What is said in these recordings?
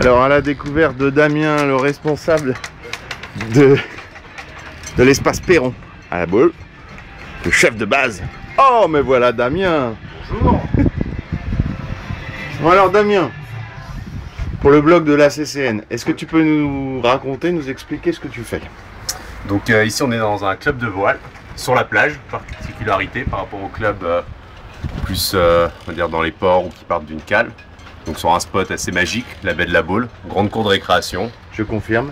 Alors à la découverte de Damien, le responsable de l'espace Perron à la boule, le chef de base. Oh mais voilà Damien. Bonjour. Bon alors Damien, pour le blog de la CCN, est-ce que tu peux nous raconter, nous expliquer ce que tu fais? Donc ici on est dans un club de voile sur la plage, particularité par rapport au club plus on va dire dans les ports ou qui partent d'une cale. Donc sur un spot assez magique, la baie de la Baule, grande cour de récréation. Je confirme.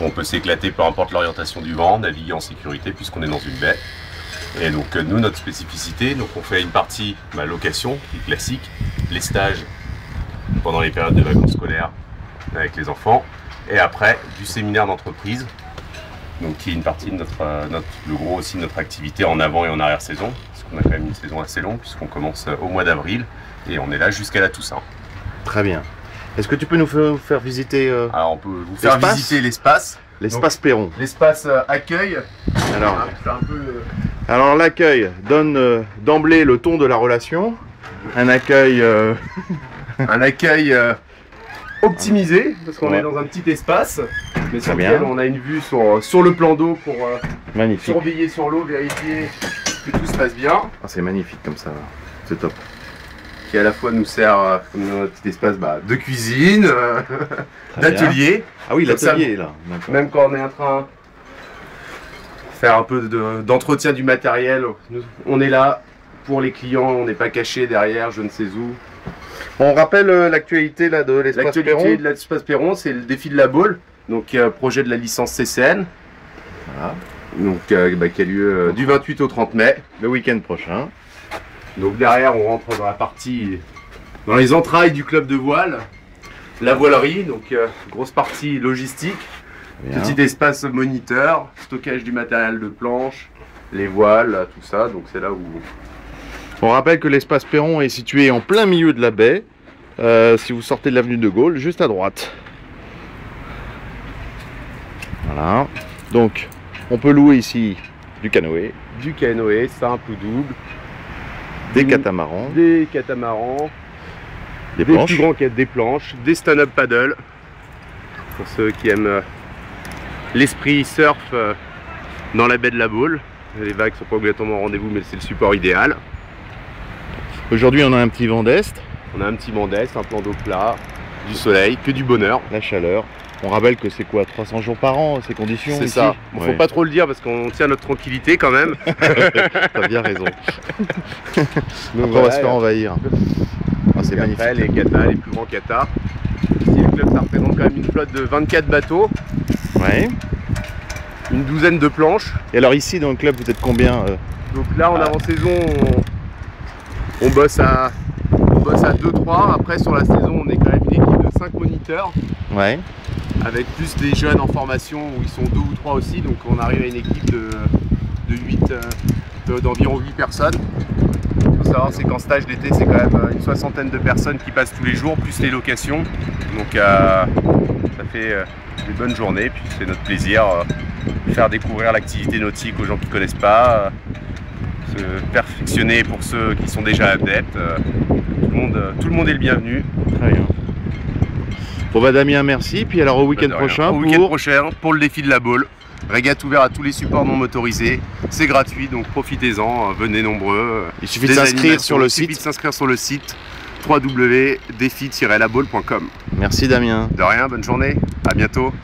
On peut s'éclater peu importe l'orientation du vent, naviguer en sécurité puisqu'on est dans une baie. Et donc nous, notre spécificité, donc on fait une partie location qui est classique, les stages pendant les périodes de vacances scolaires avec les enfants, et après du séminaire d'entreprise, donc qui est une partie de le gros aussi de notre activité en avant et en arrière saison, parce qu'on a quand même une saison assez longue puisqu'on commence au mois d'avril et on est là jusqu'à la Toussaint. Très bien. Est-ce que tu peux nous faire visiter Alors on peut vous faire visiter l'espace. L'espace Perron. L'espace accueil. Alors l'accueil donne d'emblée le ton de la relation. Un accueil un accueil optimisé parce qu'on est dans un petit espace, mais sur lequel on a une vue sur le plan d'eau pour surveiller sur l'eau, vérifier que tout se passe bien. Ah, c'est magnifique comme ça, c'est top. Qui à la fois nous sert comme notre petit espace de cuisine, d'atelier. Ah oui, l'atelier là. Même quand on est en train de faire un peu d'entretien du matériel, on est là pour les clients, on n'est pas caché derrière je ne sais où. On rappelle l'actualité là de l'espace Perron. L'actualité de l'espace Perron, c'est le défi de la Baule, donc projet de la licence CCN. Voilà. Donc qui a lieu du 28 au 30 mai. Le week-end prochain. Donc derrière on rentre dans la partie, dans les entrailles du club de voile, la voilerie, donc grosse partie logistique, petit espace moniteur, stockage du matériel de planche, les voiles, tout ça, donc c'est là où... On rappelle que l'espace Perron est situé en plein milieu de la baie, si vous sortez de l'avenue de Gaulle, juste à droite. Voilà, donc on peut louer ici du canoë. Du canoë, simple ou double. Des catamarans. Des catamarans. Des planches. Plus grands des planches. Des stand-up paddle. Pour ceux qui aiment l'esprit surf dans la baie de la Baule. Les vagues sont pas obligatoirement au rendez-vous, mais c'est le support idéal. Aujourd'hui, on a un petit vent d'est. On a un petit vent d'est, un plan d'eau plat, du soleil, que du bonheur. La chaleur. On rappelle que c'est quoi, 300 jours par an, ces conditions? C'est ça. Bon, faut pas trop le dire parce qu'on tient notre tranquillité quand même. T'as bien raison. Donc après, voilà, on va se faire envahir. Ah, c'est magnifique. Après, les katas, les plus grands katas. Ici, le club, ça représente quand même une flotte de 24 bateaux. Ouais. Une douzaine de planches. Et alors ici, dans le club, vous êtes combien Donc là, en avant-saison, on bosse à 2-3. Après, sur la saison, on est quand même une équipe de 5 moniteurs. Ouais. Avec plus des jeunes en formation où ils sont 2 ou 3 aussi, donc on arrive à une équipe d'environ 8 personnes. Ce qu'il faut savoir, c'est qu'en stage d'été, c'est quand même une 60aine de personnes qui passent tous les jours, plus les locations. Donc ça fait des bonnes journées, puis c'est notre plaisir de faire découvrir l'activité nautique aux gens qui ne connaissent pas, se perfectionner pour ceux qui sont déjà adeptes. Tout le monde est le bienvenu. Très bien. Bon bah Damien, merci. Puis alors au week-end prochain, pour le défi de la Baule. Régate ouvert à tous les supports non motorisés. C'est gratuit, donc profitez-en. Venez nombreux. Il suffit de s'inscrire sur le site. www.défi-labaule.com. Merci Damien. De rien, bonne journée. À bientôt.